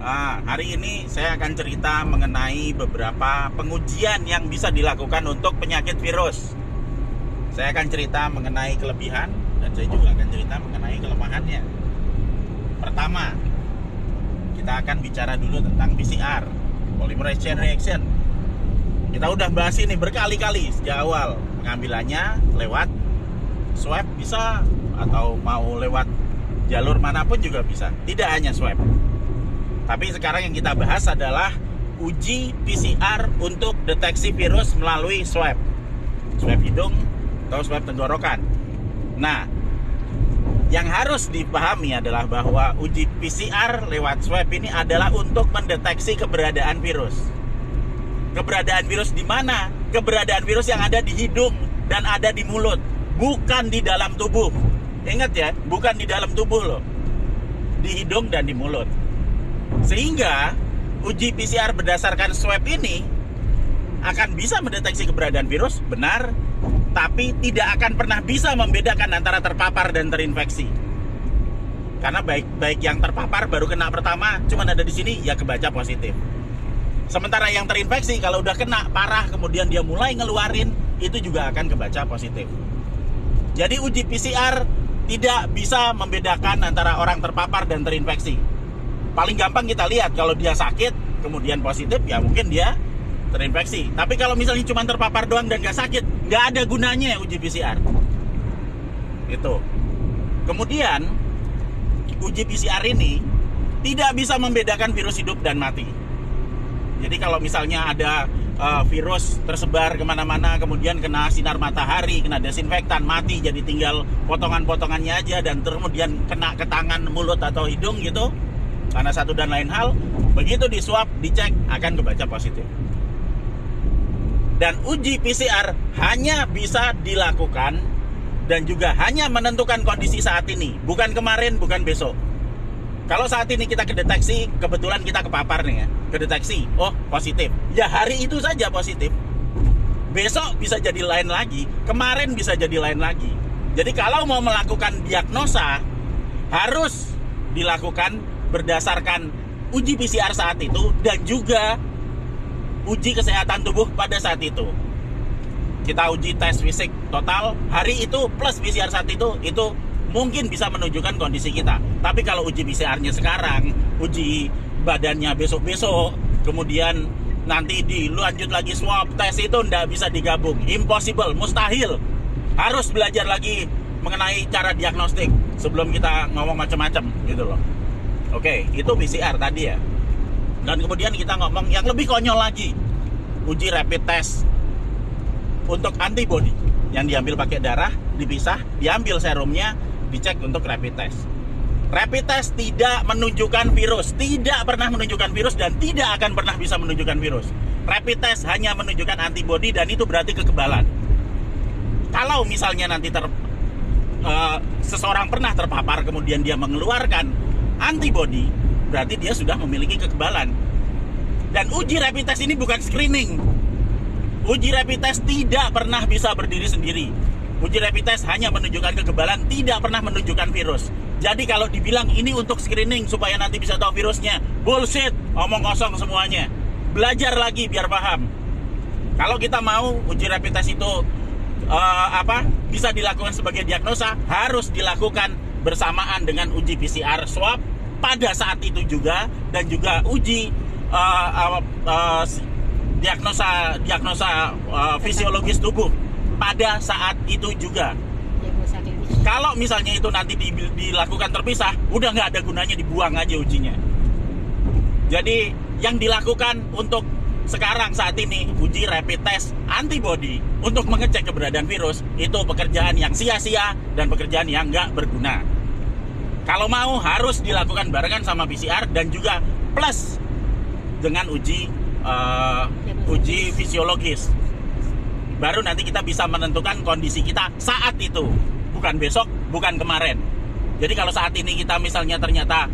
Hari ini saya akan cerita mengenai beberapa pengujian yang bisa dilakukan untuk penyakit virus. Saya akan cerita mengenai kelebihan dan saya juga akan cerita mengenai kelemahannya. Pertama, kita akan bicara dulu tentang PCR, polymerase chain reaction. Kita udah bahas ini berkali-kali sejak awal. Pengambilannya lewat swab bisa, atau mau lewat jalur manapun juga bisa. Tidak hanya swab. Tapi sekarang yang kita bahas adalah uji PCR untuk deteksi virus melalui swab. Swab hidung atau swab tenggorokan. Nah, yang harus dipahami adalah bahwa uji PCR lewat swab ini adalah untuk mendeteksi keberadaan virus. Keberadaan virus di mana? Keberadaan virus yang ada di hidung dan ada di mulut, bukan di dalam tubuh. Ingat ya, bukan di dalam tubuh loh. Di hidung dan di mulut. Sehingga uji PCR berdasarkan swab ini akan bisa mendeteksi keberadaan virus, benar, tapi tidak akan pernah bisa membedakan antara terpapar dan terinfeksi. Karena baik yang terpapar baru kena pertama, cuman ada di sini, ya kebaca positif. Sementara yang terinfeksi kalau udah kena parah kemudian dia mulai ngeluarin, itu juga akan kebaca positif. Jadi uji PCR tidak bisa membedakan antara orang terpapar dan terinfeksi. Paling gampang kita lihat kalau dia sakit kemudian positif, ya mungkin dia terinfeksi. Tapi kalau misalnya cuma terpapar doang dan nggak sakit, nggak ada gunanya uji PCR. Itu. Kemudian uji PCR ini tidak bisa membedakan virus hidup dan mati. Jadi kalau misalnya ada virus tersebar kemana-mana, kemudian kena sinar matahari, kena desinfektan, mati, jadi tinggal potongan-potongannya aja, dan kemudian kena ke tangan, mulut atau hidung gitu, karena satu dan lain hal, begitu di swab, dicek, akan kebaca positif. Dan uji PCR hanya bisa dilakukan dan juga hanya menentukan kondisi saat ini, bukan kemarin, bukan besok. Kalau saat ini kita kedeteksi, kebetulan kita kepapar nih ya, kedeteksi, oh positif, ya hari itu saja positif. Besok bisa jadi lain lagi, kemarin bisa jadi lain lagi. Jadi kalau mau melakukan diagnosa, harus dilakukan berdasarkan uji PCR saat itu dan juga uji kesehatan tubuh pada saat itu. Kita uji tes fisik total hari itu plus PCR saat itu mungkin bisa menunjukkan kondisi kita. Tapi kalau uji PCR-nya sekarang, uji badannya besok-besok, kemudian nanti dilanjut lagi swab tes, itu nggak bisa digabung. Impossible, mustahil. Harus belajar lagi mengenai cara diagnostik sebelum kita ngomong macam-macam gitu loh. Oke, itu PCR tadi ya. Dan kemudian kita ngomong yang lebih konyol lagi, uji rapid test untuk antibody yang diambil pakai darah, dipisah, diambil serumnya, dicek untuk rapid test. Rapid test tidak menunjukkan virus, tidak pernah menunjukkan virus dan tidak akan pernah bisa menunjukkan virus. Rapid test hanya menunjukkan antibody dan itu berarti kekebalan. Kalau misalnya nanti seseorang pernah terpapar kemudian dia mengeluarkan antibody, berarti dia sudah memiliki kekebalan. Dan uji rapid test ini bukan screening. Uji rapid test tidak pernah bisa berdiri sendiri. Uji rapid test hanya menunjukkan kekebalan, tidak pernah menunjukkan virus. Jadi kalau dibilang ini untuk screening supaya nanti bisa tahu virusnya, bullshit, omong kosong semuanya. Belajar lagi biar paham. Kalau kita mau uji rapid test itu bisa dilakukan sebagai diagnosa, harus dilakukan bersamaan dengan uji PCR swab pada saat itu juga, dan juga uji diagnosa fisiologis tubuh pada saat itu juga. Kalau misalnya itu nanti dilakukan terpisah, udah nggak ada gunanya, dibuang aja ujinya. Jadi yang dilakukan untuk sekarang saat ini, uji rapid test antibody untuk mengecek keberadaan virus, itu pekerjaan yang sia-sia dan pekerjaan yang nggak berguna. Kalau mau harus dilakukan barengan sama PCR dan juga plus dengan uji fisiologis. Baru nanti kita bisa menentukan kondisi kita saat itu, bukan besok, bukan kemarin. Jadi kalau saat ini kita misalnya ternyata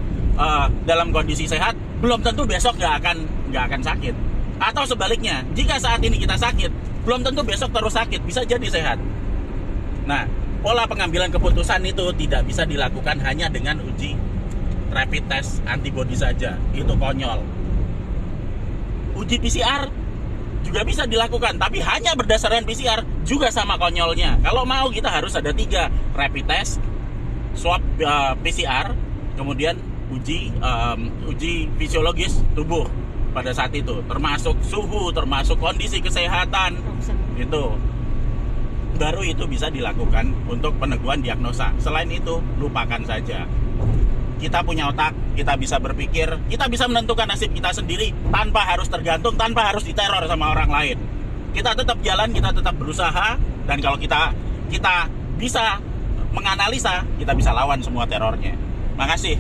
dalam kondisi sehat, belum tentu besok nggak akan sakit. Atau sebaliknya, jika saat ini kita sakit, belum tentu besok terus sakit, bisa jadi sehat. Nah, pola pengambilan keputusan itu tidak bisa dilakukan hanya dengan uji rapid test antibody saja. Itu konyol. Uji PCR juga bisa dilakukan, tapi hanya berdasarkan PCR juga sama konyolnya. Kalau mau kita harus ada 3, rapid test, swab PCR, kemudian uji fisiologis tubuh pada saat itu, termasuk suhu, termasuk kondisi kesehatan. Itu baru itu bisa dilakukan untuk peneguhan diagnosa. Selain itu, lupakan saja. Kita punya otak, kita bisa berpikir, kita bisa menentukan nasib kita sendiri tanpa harus tergantung, tanpa harus diteror sama orang lain. Kita tetap jalan, kita tetap berusaha, dan kalau kita bisa menganalisa, kita bisa lawan semua terornya. Makasih.